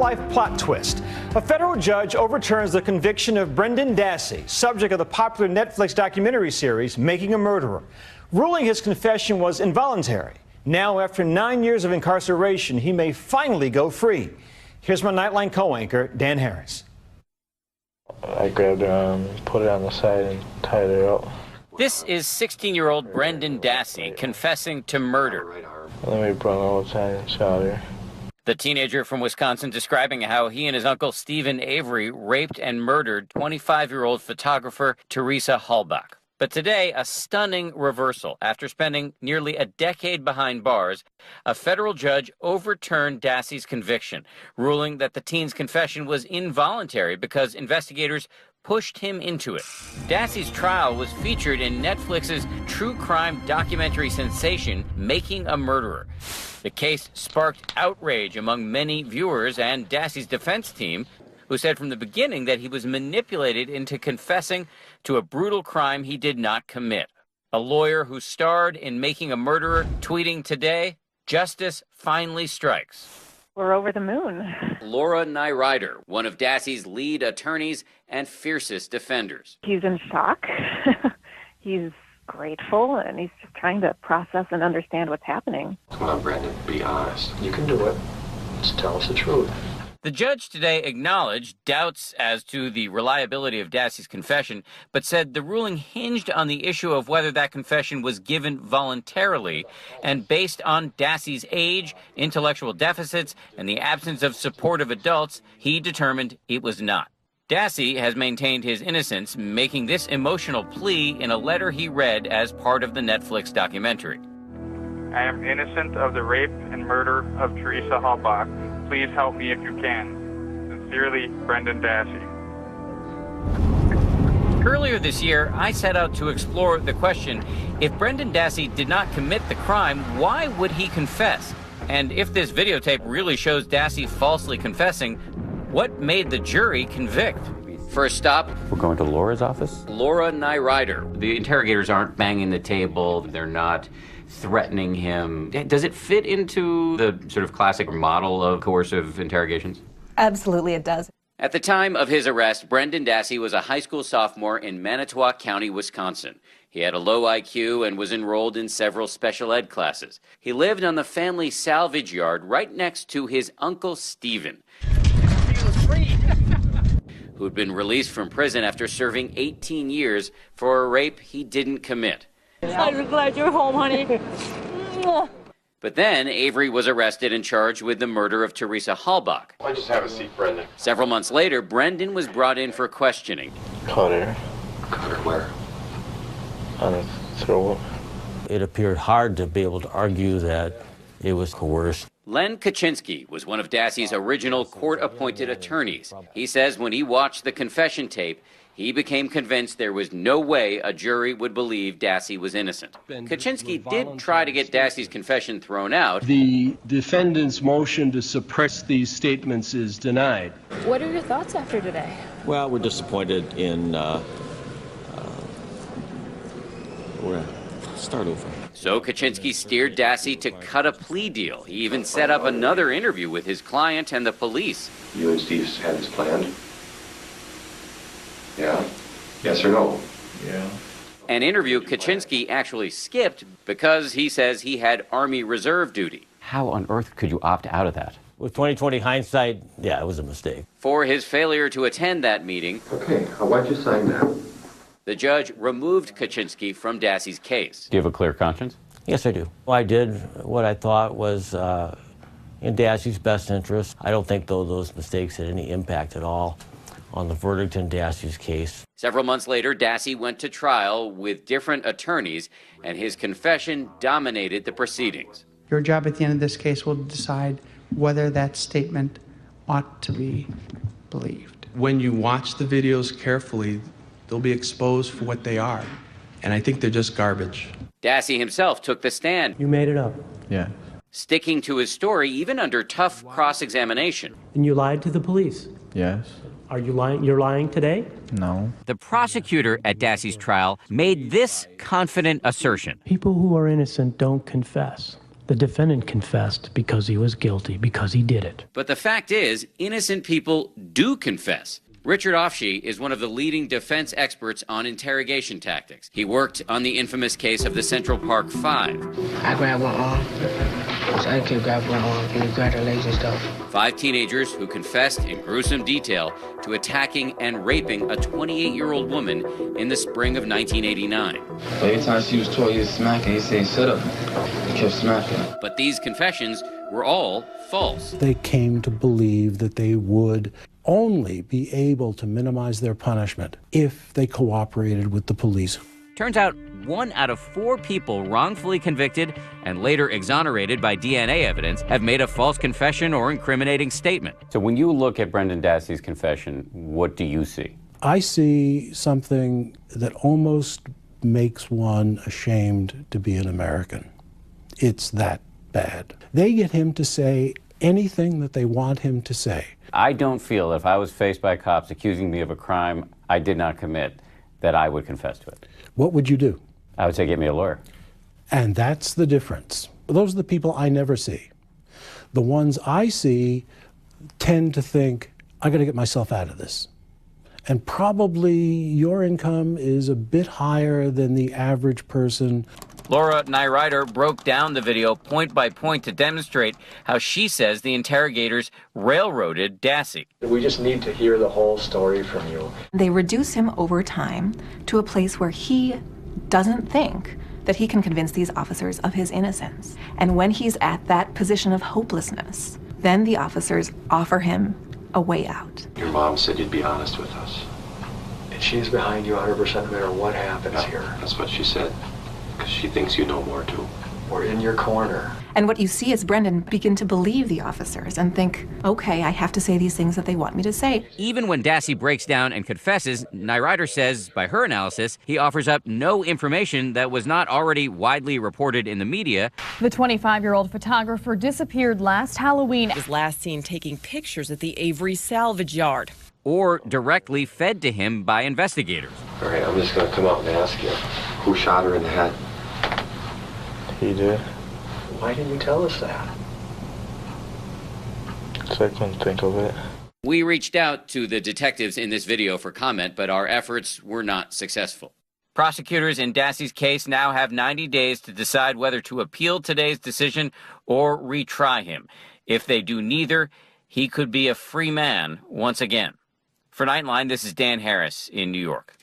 real-life plot twist. A federal judge overturns the conviction of Brendan Dassey, subject of the popular Netflix documentary series Making a Murderer, ruling his confession was involuntary. Now, after 9 years of incarceration, he may finally go free. Here's my Nightline co-anchor, Dan Harris. I grabbed her arm, put it on the side, and tied her up. This is 16-year-old Brendan Dassey confessing to murder. And then we brought her outside and shot her. The teenager from Wisconsin describing how he and his uncle Steven Avery raped and murdered 25-year-old photographer Teresa Halbach. But today, a stunning reversal. After spending nearly a decade behind bars, a federal judge overturned Dassey's conviction, ruling that the teen's confession was involuntary because investigators pushed him into it. Dassey's trial was featured in Netflix's true crime documentary sensation, Making a Murderer. The case sparked outrage among many viewers and Dassey's defense team, who said from the beginning that he was manipulated into confessing to a brutal crime he did not commit. A lawyer who starred in Making a Murderer tweeting today, "Justice finally strikes." We're over the moon. Laura Nyrider, one of Dassey's lead attorneys and fiercest defenders. He's in shock. He's grateful, and he's just trying to process and understand what's happening. Come on, Brendan, be honest. You can do it. Just tell us the truth. The judge today acknowledged doubts as to the reliability of Dassey's confession, but said the ruling hinged on the issue of whether that confession was given voluntarily, and based on Dassey's age, intellectual deficits, and the absence of supportive adults, he determined it was not. Dassey has maintained his innocence, making this emotional plea in a letter he read as part of the Netflix documentary. I am innocent of the rape and murder of Teresa Halbach. Please help me if you can. Sincerely, Brendan Dassey. Earlier this year, I set out to explore the question, if Brendan Dassey did not commit the crime, why would he confess? And if this videotape really shows Dassey falsely confessing, what made the jury convict? First stop, we're going to Laura's office. Laura Nyrider. The interrogators aren't banging the table. They're not threatening him. Does it fit into the sort of classic model of coercive interrogations? Absolutely, it does. At the time of his arrest, Brendan Dassey was a high school sophomore in Manitowoc County, Wisconsin. He had a low IQ and was enrolled in several special ed classes. He lived on the family salvage yard right next to his uncle Steven, who had been released from prison after serving 18 years for a rape he didn't commit. I'm glad you're home, honey. But then Avery was arrested and charged with the murder of Teresa Halbach. Why don't you just have a seat, Brendan? Several months later, Brendan was brought in for questioning. Caught her. Caught her where? On her throat. It appeared hard to be able to argue that it was coerced. Len Kaczynski was one of Dassey's original court-appointed attorneys. He says when he watched the confession tape, he became convinced there was no way a jury would believe Dassey was innocent. Kaczynski did try to get Dassey's confession thrown out. The defendant's motion to suppress these statements is denied. What are your thoughts after today? Well, we're disappointed in, we're start over. So Kaczynski steered Dassey to cut a plea deal. He even set up another interview with his client and the police. You and Steve had this planned? Yeah? Yes or no? Yeah. An interview Kaczynski actually skipped because he says he had Army Reserve duty. How on earth could you opt out of that? With 20/20 hindsight, yeah, it was a mistake. For his failure to attend that meeting, Okay, why'd you sign that? the judge removed Kaczynski from Dassey's case. Do you have a clear conscience? Yes, I do. I did what I thought was in Dassey's best interest. I don't think, though, those mistakes had any impact at all on the verdict in Dassey's case. Several months later, Dassey went to trial with different attorneys, and his confession dominated the proceedings. Your job at the end of this case will decide whether that statement ought to be believed. When you watch the videos carefully, they'll be exposed for what they are, and I think they're just garbage. Dassey himself took the stand. You made it up. Yeah. Sticking to his story even under tough cross-examination. And you lied to the police. Yes. Are you lying? You're lying today? No. The prosecutor at Dassey's trial made this confident assertion. People who are innocent don't confess. The defendant confessed because he was guilty, because he did it. But the fact is, innocent people do confess. Richard Offshee is one of the leading defense experts on interrogation tactics. He worked on the infamous case of the Central Park Five. I grabbed one arm. The other kid grabbed one arm, and he grabbed her legs and stuff. 5 teenagers who confessed in gruesome detail to attacking and raping a 28-year-old woman in the spring of 1989. Every time she was told, he was smacking. He said, "Shut up." He kept smacking. But these confessions were all false. They came to believe that they would only be able to minimize their punishment if they cooperated with the police. Turns out 1 out of 4 people wrongfully convicted and later exonerated by DNA evidence have made a false confession or incriminating statement. So when you look at Brendan Dassey's confession, what do you see? I see something that almost makes one ashamed to be an American. It's that bad. They get him to say anything that they want him to say. I don't feel that if I was faced by cops accusing me of a crime I did not commit, that I would confess to it. What would you do? I would say get me a lawyer. And that's the difference. Those are the people I never see. The ones I see tend to think, I got to get myself out of this. And probably your income is a bit higher than the average person. Laura Nyrider broke down the video point by point to demonstrate how she says the interrogators railroaded Dassey. We just need to hear the whole story from you. They reduce him over time to a place where he doesn't think that he can convince these officers of his innocence. And when he's at that position of hopelessness, then the officers offer him a way out. Your mom said you'd be honest with us. And she's behind you 100% no matter what happens here. That's what she said. Because she thinks you know more, too. We're in your corner. And what you see is Brendan begin to believe the officers and think, okay, I have to say these things that they want me to say. Even when Dassey breaks down and confesses, Nyrider says, by her analysis, he offers up no information that was not already widely reported in the media. The 25-year-old photographer disappeared last Halloween. He was last seen taking pictures at the Avery salvage yard. Or directly fed to him by investigators. All right, I'm just going to come out and ask you, who shot her in the head? He did. Why didn't you tell us that? So I couldn't think of it. We reached out to the detectives in this video for comment, but our efforts were not successful. Prosecutors in Dassey's case now have 90 days to decide whether to appeal today's decision or retry him. If they do neither, he could be a free man once again. For Nightline, this is Dan Harris in New York.